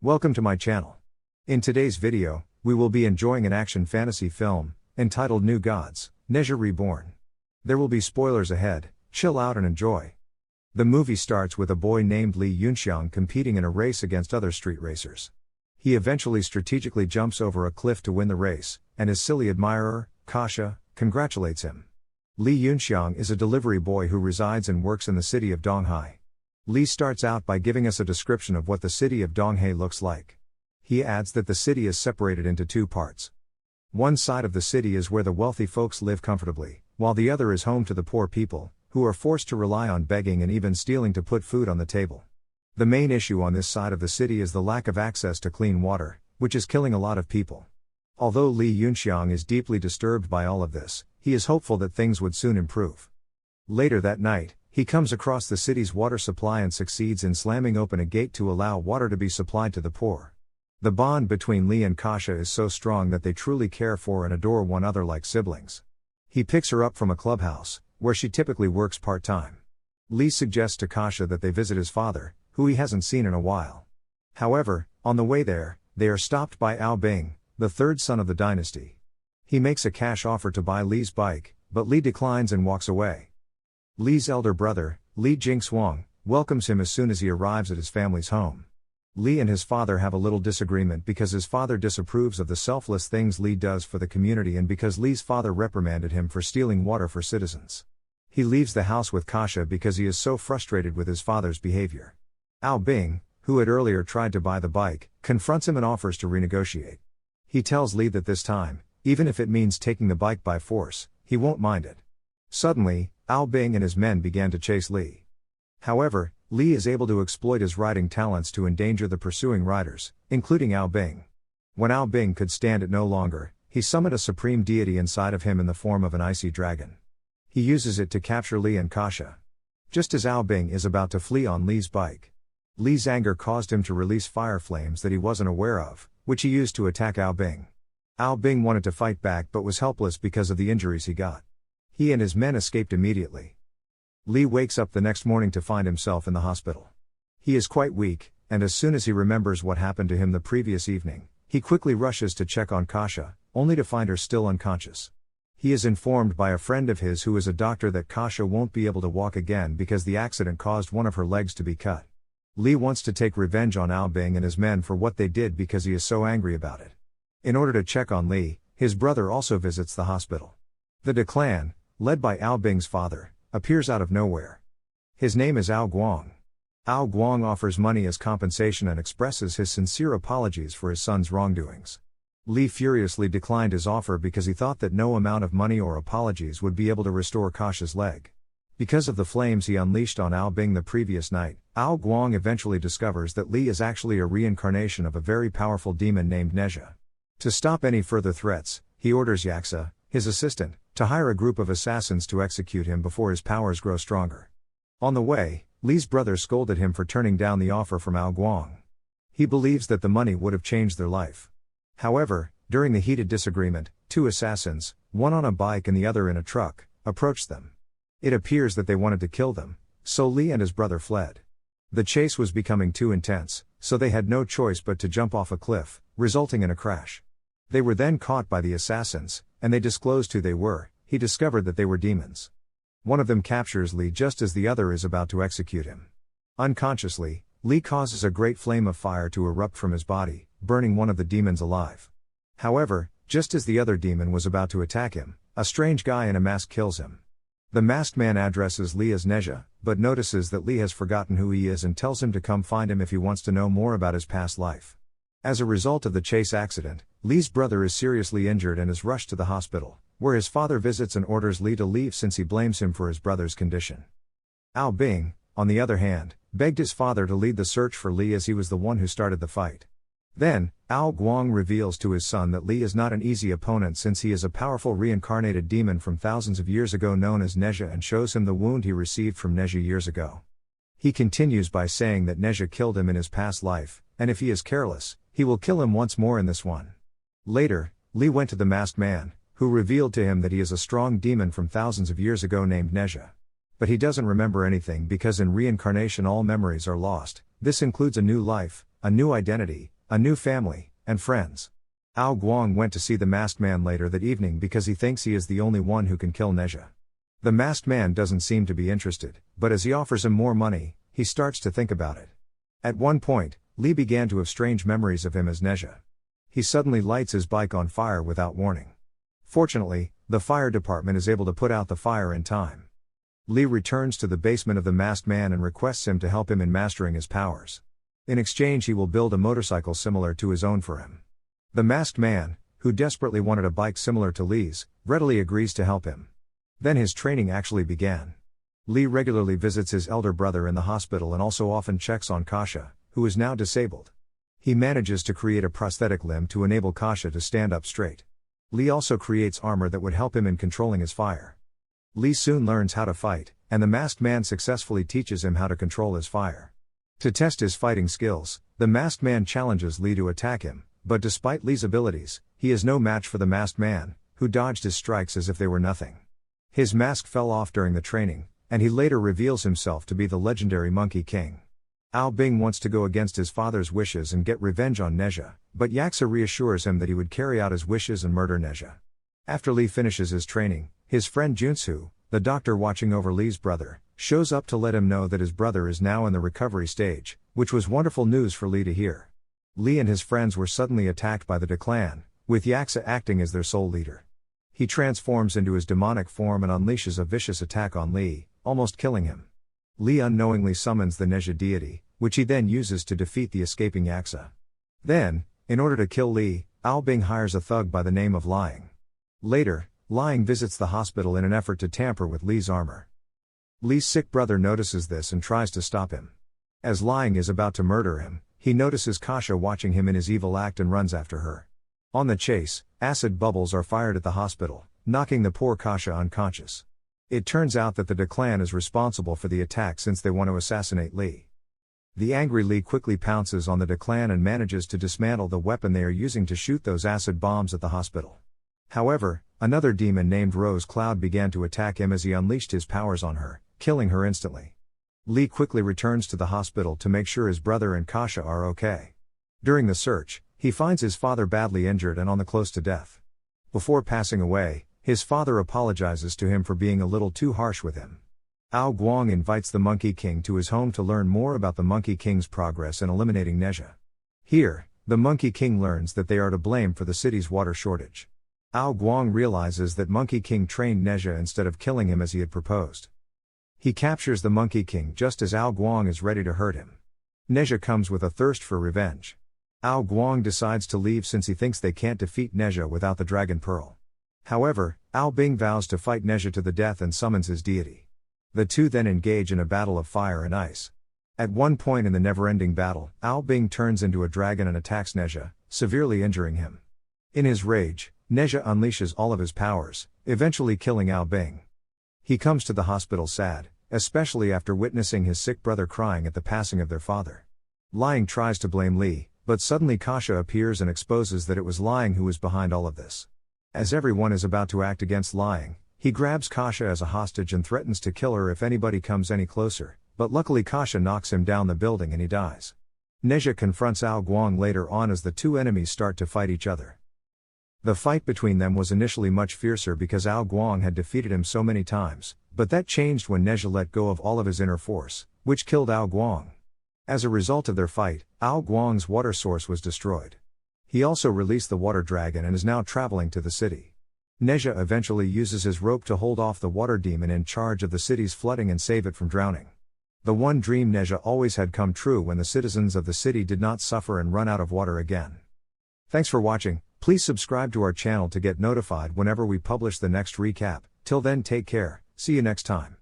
Welcome to my channel. In today's video, we will be enjoying an action fantasy film, entitled New Gods, Nezha Reborn. There will be spoilers ahead, chill out and enjoy. The movie starts with a boy named Lee Yunxiang competing in a race against other street racers. He eventually strategically jumps over a cliff to win the race, and his silly admirer, Kasha, congratulates him. Lee Yunxiang is a delivery boy who resides and works in the city of Donghai. Lee starts out by giving us a description of what the city of Donghai looks like. He adds that the city is separated into two parts. One side of the city is where the wealthy folks live comfortably, while the other is home to the poor people, who are forced to rely on begging and even stealing to put food on the table. The main issue on this side of the city is the lack of access to clean water, which is killing a lot of people. Although Lee Yunxiang is deeply disturbed by all of this, he is hopeful that things would soon improve. Later that night, he comes across the city's water supply and succeeds in slamming open a gate to allow water to be supplied to the poor. The bond between Lee and Kasha is so strong that they truly care for and adore one another like siblings. He picks her up from a clubhouse, where she typically works part-time. Lee suggests to Kasha that they visit his father, who he hasn't seen in a while. However, on the way there, they are stopped by Ao Bing, the third son of the dynasty. He makes a cash offer to buy Lee's bike, but Lee declines and walks away. Lee's elder brother, Lee Jingswang, welcomes him as soon as he arrives at his family's home. Lee and his father have a little disagreement because his father disapproves of the selfless things Lee does for the community and because Lee's father reprimanded him for stealing water for citizens. He leaves the house with Kasha because he is so frustrated with his father's behavior. Ao Bing, who had earlier tried to buy the bike, confronts him and offers to renegotiate. He tells Lee that this time, even if it means taking the bike by force, he won't mind it. Suddenly, Ao Bing and his men began to chase Lee. However, Lee is able to exploit his riding talents to endanger the pursuing riders, including Ao Bing. When Ao Bing could stand it no longer, he summoned a supreme deity inside of him in the form of an icy dragon. He uses it to capture Lee and Kasha. Just as Ao Bing is about to flee on Lee's bike, Lee's anger caused him to release fire flames that he wasn't aware of, which he used to attack Ao Bing. Ao Bing wanted to fight back but was helpless because of the injuries he got. He and his men escaped immediately. Lee wakes up the next morning to find himself in the hospital. He is quite weak, and as soon as he remembers what happened to him the previous evening, he quickly rushes to check on Kasha, only to find her still unconscious. He is informed by a friend of his who is a doctor that Kasha won't be able to walk again because the accident caused one of her legs to be cut. Lee wants to take revenge on Ao Bing and his men for what they did because he is so angry about it. In order to check on Lee, his brother also visits the hospital. The De clan, led by Ao Bing's father, appears out of nowhere. His name is Ao Guang. Ao Guang offers money as compensation and expresses his sincere apologies for his son's wrongdoings. Lee furiously declined his offer because he thought that no amount of money or apologies would be able to restore Kasha's leg. Because of the flames he unleashed on Ao Bing the previous night, Ao Guang eventually discovers that Lee is actually a reincarnation of a very powerful demon named Nezha. To stop any further threats, he orders Yaksa, his assistant, to hire a group of assassins to execute him before his powers grow stronger. On the way, Lee's brother scolded him for turning down the offer from Ao Guang. He believes that the money would have changed their life. However, during the heated disagreement, two assassins, one on a bike and the other in a truck, approached them. It appears that they wanted to kill them, so Lee and his brother fled. The chase was becoming too intense, so they had no choice but to jump off a cliff, resulting in a crash. They were then caught by the assassins, and they disclosed who they were. He discovered that they were demons. One of them captures Lee just as the other is about to execute him. Unconsciously, Lee causes a great flame of fire to erupt from his body, burning one of the demons alive. However, just as the other demon was about to attack him, a strange guy in a mask kills him. The masked man addresses Lee as Nezha, but notices that Lee has forgotten who he is and tells him to come find him if he wants to know more about his past life. As a result of the chase accident, Lee's brother is seriously injured and is rushed to the hospital, where his father visits and orders Lee to leave since he blames him for his brother's condition. Ao Bing, on the other hand, begged his father to lead the search for Lee as he was the one who started the fight. Then, Ao Guang reveals to his son that Lee is not an easy opponent since he is a powerful reincarnated demon from thousands of years ago known as Nezha and shows him the wound he received from Nezha years ago. He continues by saying that Nezha killed him in his past life, and if he is careless, he will kill him once more in this one. Later, Lee went to the masked man, who revealed to him that he is a strong demon from thousands of years ago named Nezha. But he doesn't remember anything because in reincarnation all memories are lost. This includes a new life, a new identity, a new family, and friends. Ao Guang went to see the masked man later that evening because he thinks he is the only one who can kill Nezha. The masked man doesn't seem to be interested, but as he offers him more money, he starts to think about it. At one point, Li began to have strange memories of him as Nezha. He suddenly lights his bike on fire without warning. Fortunately, the fire department is able to put out the fire in time. Li returns to the basement of the masked man and requests him to help him in mastering his powers. In exchange, he will build a motorcycle similar to his own for him. The masked man, who desperately wanted a bike similar to Li's, readily agrees to help him. Then his training actually began. Li regularly visits his elder brother in the hospital and also often checks on Kasha, who is now disabled. He manages to create a prosthetic limb to enable Kasha to stand up straight. Li also creates armor that would help him in controlling his fire. Li soon learns how to fight, and the masked man successfully teaches him how to control his fire. To test his fighting skills, the masked man challenges Li to attack him, but despite Li's abilities, he is no match for the masked man, who dodged his strikes as if they were nothing. His mask fell off during the training, and he later reveals himself to be the legendary Monkey King. Ao Bing wants to go against his father's wishes and get revenge on Nezha, but Yaksa reassures him that he would carry out his wishes and murder Nezha. After Li finishes his training, his friend Junsu, the doctor watching over Li's brother, shows up to let him know that his brother is now in the recovery stage, which was wonderful news for Li to hear. Li and his friends were suddenly attacked by the De Clan, with Yaksa acting as their sole leader. He transforms into his demonic form and unleashes a vicious attack on Li, almost killing him. Li unknowingly summons the Nezha deity, which he then uses to defeat the escaping Yaksa. Then, in order to kill Li, Ao Bing hires a thug by the name of Lying. Later, Lying visits the hospital in an effort to tamper with Li's armor. Li's sick brother notices this and tries to stop him. As Lying is about to murder him, he notices Kasha watching him in his evil act and runs after her. On the chase, acid bubbles are fired at the hospital, knocking the poor Kasha unconscious. It turns out that the De Clan is responsible for the attack since they want to assassinate Li. The angry Li quickly pounces on the De Clan and manages to dismantle the weapon they are using to shoot those acid bombs at the hospital. However, another demon named Rose Cloud began to attack him as he unleashed his powers on her, killing her instantly. Li quickly returns to the hospital to make sure his brother and Kasha are okay. During the search, he finds his father badly injured and on the close to death. Before passing away, his father apologizes to him for being a little too harsh with him. Ao Guang invites the Monkey King to his home to learn more about the Monkey King's progress in eliminating Nezha. Here, the Monkey King learns that they are to blame for the city's water shortage. Ao Guang realizes that Monkey King trained Nezha instead of killing him as he had proposed. He captures the Monkey King just as Ao Guang is ready to hurt him. Nezha comes with a thirst for revenge. Ao Guang decides to leave since he thinks they can't defeat Nezha without the Dragon Pearl. However, Ao Bing vows to fight Nezha to the death and summons his deity. The two then engage in a battle of fire and ice. At one point in the never-ending battle, Ao Bing turns into a dragon and attacks Nezha, severely injuring him. In his rage, Nezha unleashes all of his powers, eventually killing Ao Bing. He comes to the hospital sad, especially after witnessing his sick brother crying at the passing of their father. Lying tries to blame Li, but suddenly Kasha appears and exposes that it was Lying who was behind all of this. As everyone is about to act against Lying, he grabs Kasha as a hostage and threatens to kill her if anybody comes any closer, but luckily Kasha knocks him down the building and he dies. Nezha confronts Ao Guang later on as the two enemies start to fight each other. The fight between them was initially much fiercer because Ao Guang had defeated him so many times, but that changed when Nezha let go of all of his inner force, which killed Ao Guang. As a result of their fight, Ao Guang's water source was destroyed. He also released the water dragon and is now traveling to the city. Nezha eventually uses his rope to hold off the water demon in charge of the city's flooding and save it from drowning. The one dream Nezha always had come true when the citizens of the city did not suffer and run out of water again. Thanks for watching. Please subscribe to our channel to get notified whenever we publish the next recap. Till then, take care. See you next time.